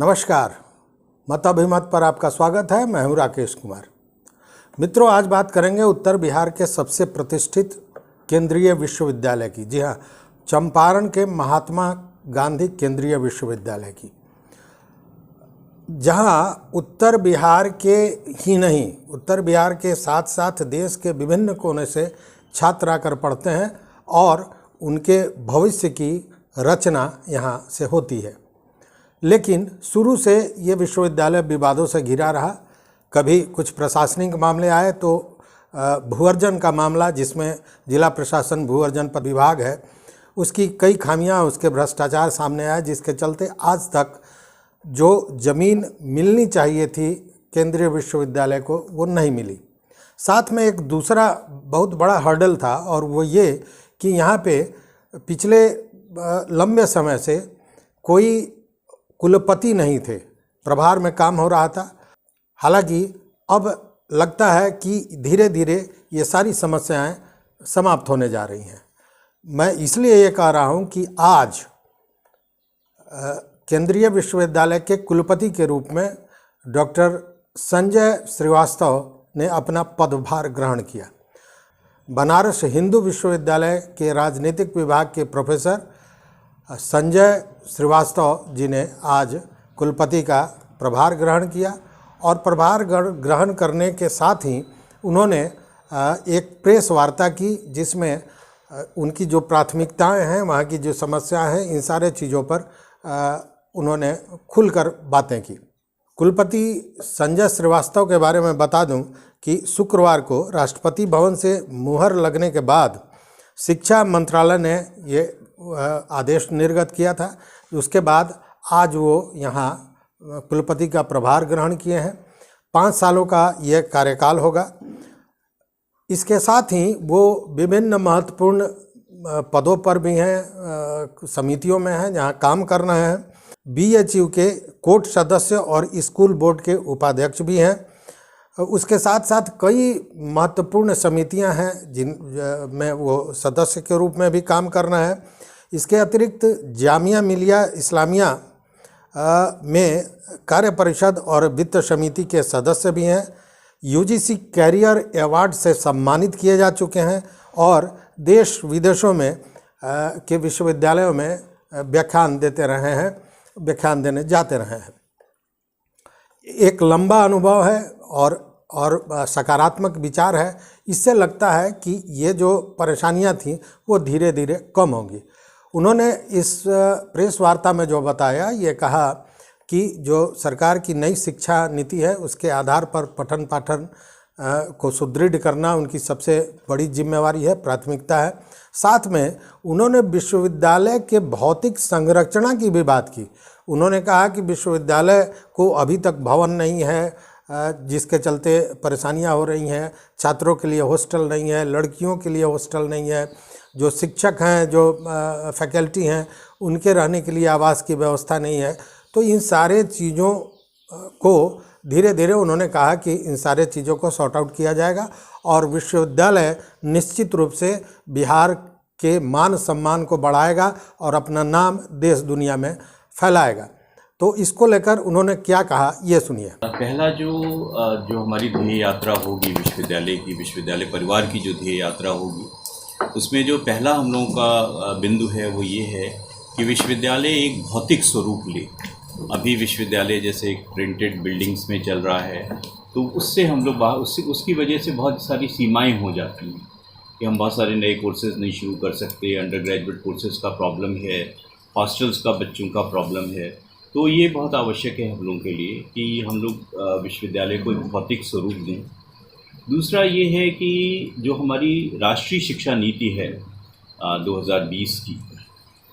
नमस्कार, मत अभिमत पर आपका स्वागत है। मैं हूं राकेश कुमार। मित्रों, आज बात करेंगे उत्तर बिहार के सबसे प्रतिष्ठित केंद्रीय विश्वविद्यालय की। जी हाँ, चंपारण के महात्मा गांधी केंद्रीय विश्वविद्यालय की, जहां उत्तर बिहार के ही नहीं, उत्तर बिहार के साथ साथ देश के विभिन्न कोने से छात्र आकर पढ़ते हैं और उनके भविष्य की रचना यहाँ से होती है। लेकिन शुरू से ये विश्वविद्यालय विवादों से घिरा रहा। कभी कुछ प्रशासनिक मामले आए तो भूअर्जन का मामला, जिसमें जिला प्रशासन भूअर्जन पर विभाग है, उसकी कई खामियां, उसके भ्रष्टाचार सामने आए, जिसके चलते आज तक जो ज़मीन मिलनी चाहिए थी केंद्रीय विश्वविद्यालय को, वो नहीं मिली। साथ में एक दूसरा बहुत बड़ा हर्डल था, और वो ये कि यहाँ पे पिछले लंबे समय से कोई कुलपति नहीं थे, प्रभार में काम हो रहा था। हालांकि अब लगता है कि धीरे धीरे ये सारी समस्याएं समाप्त होने जा रही हैं। मैं इसलिए ये कह रहा हूँ कि आज केंद्रीय विश्वविद्यालय के कुलपति के रूप में डॉक्टर संजय श्रीवास्तव ने अपना पदभार ग्रहण किया। बनारस हिंदू विश्वविद्यालय के राजनीतिक विभाग के प्रोफेसर संजय श्रीवास्तव जी ने आज कुलपति का प्रभार ग्रहण किया, और प्रभार ग्रहण करने के साथ ही उन्होंने एक प्रेस वार्ता की, जिसमें उनकी जो प्राथमिकताएं हैं, वहाँ की जो समस्याएं हैं, इन सारे चीज़ों पर उन्होंने खुलकर बातें की। कुलपति संजय श्रीवास्तव के बारे में बता दूं कि शुक्रवार को राष्ट्रपति भवन से मुहर लगने के बाद शिक्षा मंत्रालय ने ये आदेश निर्गत किया था। उसके बाद आज वो यहाँ कुलपति का प्रभार ग्रहण किए हैं। 5 सालों का ये कार्यकाल होगा। इसके साथ ही वो विभिन्न महत्वपूर्ण पदों पर भी हैं, समितियों में हैं जहाँ काम कर रहे हैं। BHU के कोर्ट सदस्य और स्कूल बोर्ड के उपाध्यक्ष भी हैं। उसके साथ साथ कई महत्वपूर्ण समितियां हैं जिन में वो सदस्य के रूप में भी काम करना है। इसके अतिरिक्त जामिया मिलिया इस्लामिया में कार्य परिषद और वित्त समिति के सदस्य भी हैं। UGC कैरियर अवार्ड से सम्मानित किए जा चुके हैं और देश विदेशों में के विश्वविद्यालयों में व्याख्यान देने जाते रहे हैं। एक लंबा अनुभव है और सकारात्मक विचार है। इससे लगता है कि ये जो परेशानियां थीं वो धीरे धीरे कम होंगी। उन्होंने इस प्रेस वार्ता में जो बताया, ये कहा कि जो सरकार की नई शिक्षा नीति है, उसके आधार पर पठन पाठन को सुदृढ़ करना उनकी सबसे बड़ी जिम्मेवारी है, प्राथमिकता है। साथ में उन्होंने विश्वविद्यालय के भौतिक संरचना की भी बात की। उन्होंने कहा कि विश्वविद्यालय को अभी तक भवन नहीं है, जिसके चलते परेशानियां हो रही हैं। छात्रों के लिए हॉस्टल नहीं है, लड़कियों के लिए हॉस्टल नहीं है, जो शिक्षक हैं, जो फैकल्टी हैं, उनके रहने के लिए आवास की व्यवस्था नहीं है। तो इन सारे चीज़ों को धीरे धीरे उन्होंने कहा कि इन सारे चीज़ों को सॉर्ट आउट किया जाएगा और विश्वविद्यालय निश्चित रूप से बिहार के मान सम्मान को बढ़ाएगा और अपना नाम देश दुनिया में फैलाएगा। तो इसको लेकर उन्होंने क्या कहा, ये सुनिए। पहला जो हमारी ध्येय यात्रा होगी विश्वविद्यालय परिवार की जो ध्येय यात्रा होगी, उसमें जो पहला हम लोगों का बिंदु है वो ये है कि विश्वविद्यालय एक भौतिक स्वरूप ले। अभी विश्वविद्यालय जैसे एक प्रिंटेड बिल्डिंग्स में चल रहा है, तो उससे हम लोग उसकी वजह से बहुत सारी सीमाएं हो जाती हैं कि हम बहुत सारे नए कोर्सेज नहीं शुरू कर सकते। अंडर ग्रेजुएट कोर्सेज का प्रॉब्लम है, हॉस्टल्स का बच्चों का प्रॉब्लम है। तो ये बहुत आवश्यक है हम लोगों के लिए कि हम लोग विश्वविद्यालय को एक भौतिक स्वरूप दें। दूसरा ये है कि जो हमारी राष्ट्रीय शिक्षा नीति है 2020 की,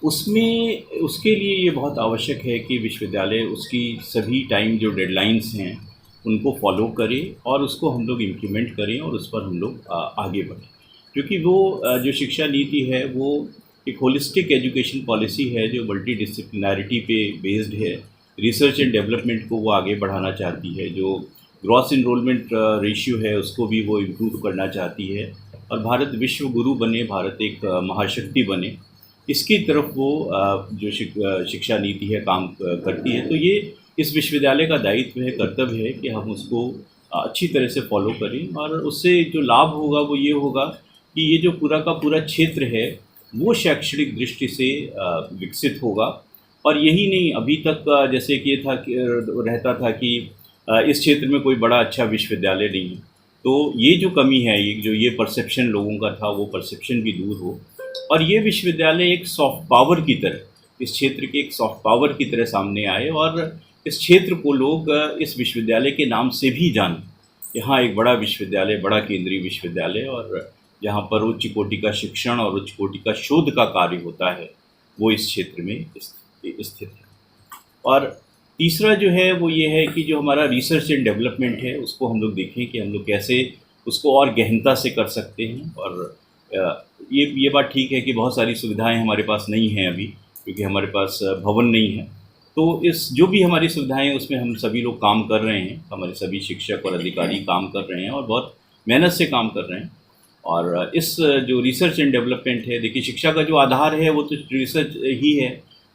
उसमें उसके लिए ये बहुत आवश्यक है कि विश्वविद्यालय उसकी सभी टाइम जो डेडलाइंस हैं उनको फॉलो करे और उसको हम लोग इम्प्लीमेंट करें और उस पर हम लोग आगे बढ़ें। क्योंकि वो जो शिक्षा नीति है वो एक होलिस्टिक एजुकेशन पॉलिसी है जो मल्टी डिसिप्लिनैरिटी पे बेस्ड है। रिसर्च एंड डेवलपमेंट को वो आगे बढ़ाना चाहती है, जो ग्रॉस इनरोलमेंट रेशियो है उसको भी वो इम्प्रूव करना चाहती है, और भारत विश्व गुरु बने, भारत एक महाशक्ति बने, इसकी तरफ वो जो शिक्षा नीति है काम करती है। तो ये इस विश्वविद्यालय का दायित्व है, कर्तव्य है कि हम उसको अच्छी तरह से फॉलो करें, और उससे जो लाभ होगा वो ये होगा कि ये जो पूरा का पूरा क्षेत्र है वो शैक्षणिक दृष्टि से विकसित होगा। और यही नहीं, अभी तक जैसे कि ये था कि रहता था कि इस क्षेत्र में कोई बड़ा अच्छा विश्वविद्यालय नहीं है, तो ये जो कमी है, ये जो ये परसेप्शन लोगों का था, वो परसेप्शन भी दूर हो, और ये विश्वविद्यालय एक सॉफ्ट पावर की तरह, इस क्षेत्र के एक सॉफ्ट पावर की तरह सामने आए, और इस क्षेत्र को लोग इस विश्वविद्यालय के नाम से भी जानें। यहाँ एक बड़ा विश्वविद्यालय, बड़ा केंद्रीय विश्वविद्यालय, और जहाँ पर उच्च कोटि का शिक्षण और उच्च कोटि का शोध का कार्य होता है, वो इस क्षेत्र में स्थित है। और तीसरा जो है वो ये है कि जो हमारा रिसर्च एंड डेवलपमेंट है, उसको हम लोग देखें कि हम लोग कैसे उसको और गहनता से कर सकते हैं। और ये बात ठीक है कि बहुत सारी सुविधाएं हमारे पास नहीं हैं अभी, क्योंकि हमारे पास भवन नहीं है। तो इस जो भी हमारी सुविधाएं, उसमें हम सभी लोग काम कर रहे हैं, हमारे सभी शिक्षक और अधिकारी काम कर रहे हैं और बहुत मेहनत से काम कर रहे हैं। और इस जो रिसर्च एंड डेवलपमेंट है, देखिए शिक्षा का जो आधार है वो तो रिसर्च ही है।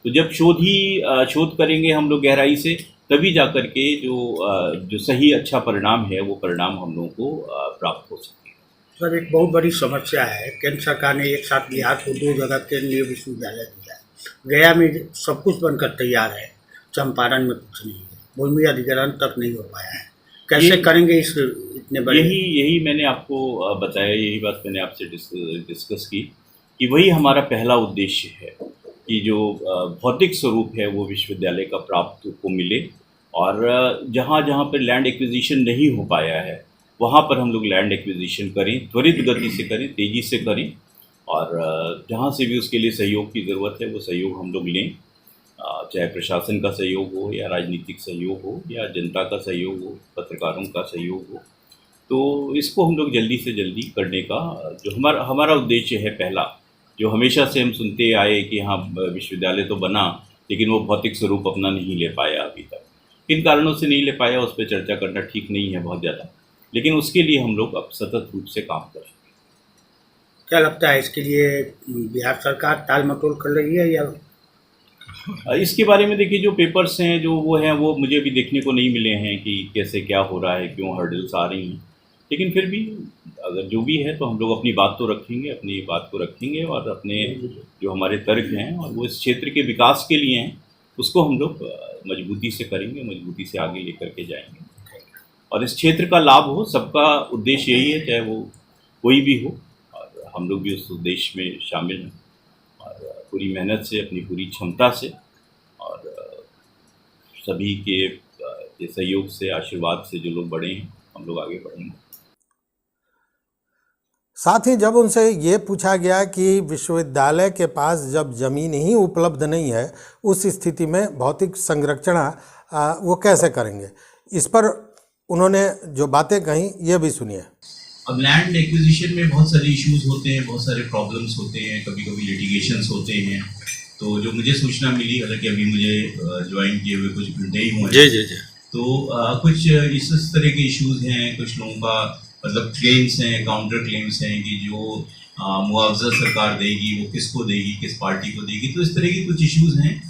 तो जब शोध करेंगे हम लोग गहराई से, तभी जा कर के जो सही अच्छा परिणाम है वो परिणाम हम लोगों को प्राप्त हो सकते हैं। सर, एक बहुत बड़ी समस्या है, केंद्र सरकार ने एक साथ बिहार को 2 जगह केंद्रीय विश्वविद्यालय दिया है। गया में सब कुछ बनकर तैयार है, चंपारण में कुछ नहीं है, भूमि अधिग्रहण तक नहीं हो पाया है। कैसे करेंगे इस इतने बड़े? यही मैंने आपको बताया, यही बात मैंने आपसे डिस्कस की कि वही हमारा पहला उद्देश्य है कि जो भौतिक स्वरूप है वो विश्वविद्यालय का प्राप्त को मिले, और जहाँ जहाँ पर लैंड एक्विजिशन नहीं हो पाया है वहाँ पर हम लोग लैंड एक्विजिशन करें, त्वरित गति से करें, तेज़ी से करें, और जहाँ से भी उसके लिए सहयोग की ज़रूरत है वो सहयोग हम लोग लें, चाहे प्रशासन का सहयोग हो या राजनीतिक सहयोग हो या जनता का सहयोग हो, पत्रकारों का सहयोग हो। तो इसको हम लोग जल्दी से जल्दी करने का जो हमारा उद्देश्य है पहला, जो हमेशा से हम सुनते आए कि हाँ विश्वविद्यालय तो बना लेकिन वो भौतिक स्वरूप अपना नहीं ले पाया अभी तक। किन कारणों से नहीं ले पाया उस पर चर्चा करना ठीक नहीं है बहुत ज़्यादा, लेकिन उसके लिए हम लोग अब सतत रूप से काम कर रहे हैं। क्या लगता है इसके लिए बिहार सरकार टाल मटोल कर रही है या? इसके बारे में देखिए, जो पेपर्स हैं जो वो हैं वो मुझे भी देखने को नहीं मिले हैं कि कैसे क्या हो रहा है, क्यों हर्डल्स आ रही हैं। लेकिन फिर भी अगर जो भी है तो हम लोग अपनी बात तो रखेंगे, अपनी बात को रखेंगे, और अपने जो हमारे तर्क हैं और वो इस क्षेत्र के विकास के लिए हैं उसको हम लोग मजबूती से करेंगे, मजबूती से आगे लेकर के जाएंगे, और इस क्षेत्र का लाभ हो। सबका उद्देश्य यही है, चाहे वो कोई भी हो, और हम लोग भी उस उद्देश्य में शामिल हैं, और पूरी मेहनत से, अपनी पूरी क्षमता से, और सभी के सहयोग से, आशीर्वाद से जो लोग बढ़े हैं, हम लोग आगे बढ़ेंगे। साथ ही जब उनसे ये पूछा गया कि विश्वविद्यालय के पास जब ज़मीन ही उपलब्ध नहीं है, उस स्थिति में भौतिक संरक्षण वो कैसे करेंगे, इस पर उन्होंने जो बातें कहीं ये भी सुनिए। अब लैंड एक्विजिशन में बहुत सारे इश्यूज होते हैं, बहुत सारे प्रॉब्लम्स होते हैं, कभी कभी लिटिगेशंस होते हैं। तो जो मुझे सूचना मिली, हालांकि अभी मुझे ज्वाइन किए हुए कुछ घंटे ही हुए हैं, जी, तो कुछ इस तरह के इश्यूज हैं। कुछ लोगों का मतलब क्लेम्स हैं, काउंटर क्लेम्स हैं कि जो मुआवजा सरकार देगी वो किसको देगी, किस पार्टी को देगी। तो इस तरह के कुछ इश्यूज हैं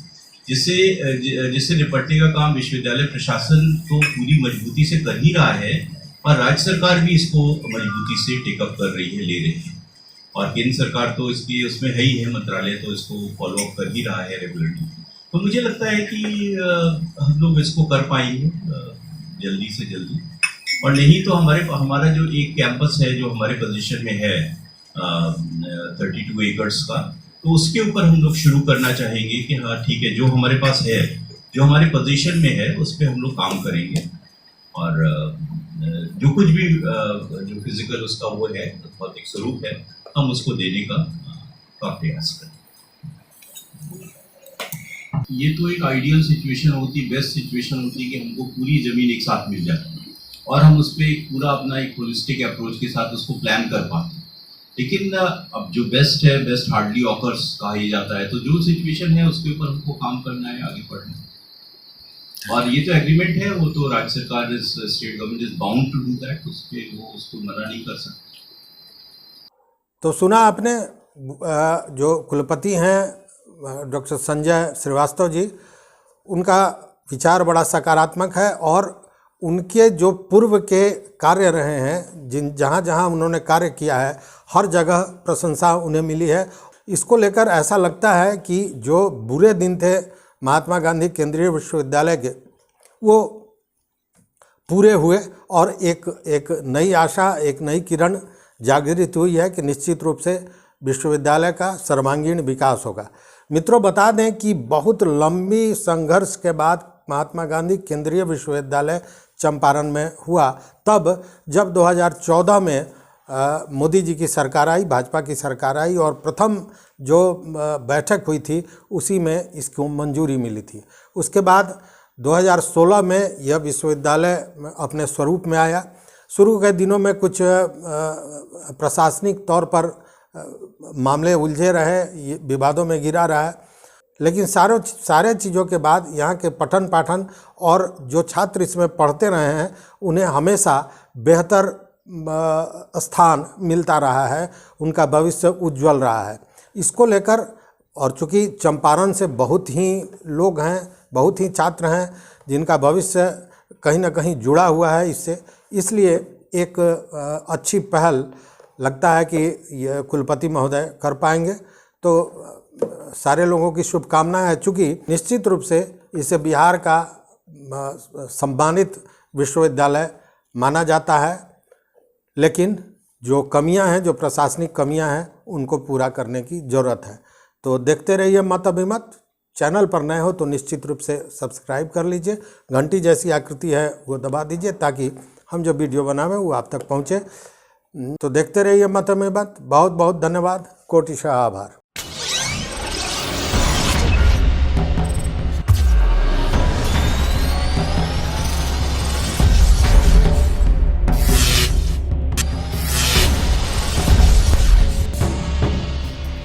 जिससे निपटने का काम विश्वविद्यालय प्रशासन तो पूरी मजबूती से कर ही रहा है, और राज्य सरकार भी इसको मजबूती से टेकअप कर रही है, ले रही है, और केंद्र सरकार तो इसकी उसमें है ही है, मंत्रालय तो इसको फॉलो अप कर ही रहा है रेगुलरली। तो मुझे लगता है कि हम लोग इसको कर पाएंगे जल्दी से जल्दी। और नहीं तो हमारा जो एक कैंपस है जो हमारे पोजीशन में है 32 एकड़्स का, तो उसके ऊपर हम लोग शुरू करना चाहेंगे कि हाँ ठीक है, जो हमारे पास है, जो हमारे पोजीशन में है, उस पर हम लोग काम करेंगे, और जो कुछ भी जो फिजिकल उसका वो है, भौतिक स्वरूप है, हम उसको देने का प्रयास करें। ये तो एक आइडियल सिचुएशन होती, बेस्ट सिचुएशन होती कि हमको पूरी ज़मीन एक साथ मिल जाती और हम उस पर एक पूरा अपना एक होलिस्टिक अप्रोच के साथ उसको प्लान कर पाते। लेकिन अब जो बेस्ट है, बेस्ट हार्डली ऑकर्स कहा ही जाता है। तो जो सिचुएशन है उसके ऊपर हमको काम करना है, आगे बढ़ना है। और ये जो एग्रीमेंट है वो तो राज्य सरकार, state government is bound to do that, उस पर वो उसको मना नहीं कर सकते। तो सुना आपने जो कुलपति हैं डॉक्टर संजय श्रीवास्तव जी, उनका विचार बड़ा सकारात्मक है और उनके जो पूर्व के कार्य रहे हैं, जहाँ जहाँ उन्होंने कार्य किया है, हर जगह प्रशंसा उन्हें मिली है। इसको लेकर ऐसा लगता है कि जो बुरे दिन थे महात्मा गांधी केंद्रीय विश्वविद्यालय के, वो पूरे हुए और एक नई आशा, एक नई किरण जागृत हुई है कि निश्चित रूप से विश्वविद्यालय का सर्वांगीण विकास होगा। मित्रों, बता दें कि बहुत लंबी संघर्ष के बाद महात्मा गांधी केंद्रीय विश्वविद्यालय चंपारण में हुआ, तब जब 2014 में मोदी जी की सरकार आई, भाजपा की सरकार आई और प्रथम जो बैठक हुई थी उसी में इसको मंजूरी मिली थी। उसके बाद 2016 में यह विश्वविद्यालय अपने स्वरूप में आया। शुरू के दिनों में कुछ प्रशासनिक तौर पर मामले उलझे रहे, विवादों में घिरा रहा, लेकिन सारे चीज़ों के बाद यहाँ के पठन पाठन और जो छात्र इसमें पढ़ते रहे हैं उन्हें हमेशा बेहतर स्थान मिलता रहा है, उनका भविष्य उज्जवल रहा है। इसको लेकर, और चूँकि चंपारण से बहुत ही लोग हैं, बहुत ही छात्र हैं जिनका भविष्य कहीं ना कहीं जुड़ा हुआ है इससे, इसलिए एक अच्छी पहल लगता है कि ये कुलपति महोदय कर पाएंगे। तो सारे लोगों की शुभकामनाएं है। चूँकि निश्चित रूप से इसे बिहार का सम्मानित विश्वविद्यालय माना जाता है, लेकिन जो कमियां हैं, जो प्रशासनिक कमियां हैं, उनको पूरा करने की ज़रूरत है। तो देखते रहिए मत अभिमत। चैनल पर नए हो तो निश्चित रूप से सब्सक्राइब कर लीजिए, घंटी जैसी आकृति है वो दबा दीजिए ताकि हम जो वीडियो बनावें वो आप तक पहुँचे। तो देखते रहिए मत अभिमत। बहुत बहुत धन्यवाद, कोटिशः आभार।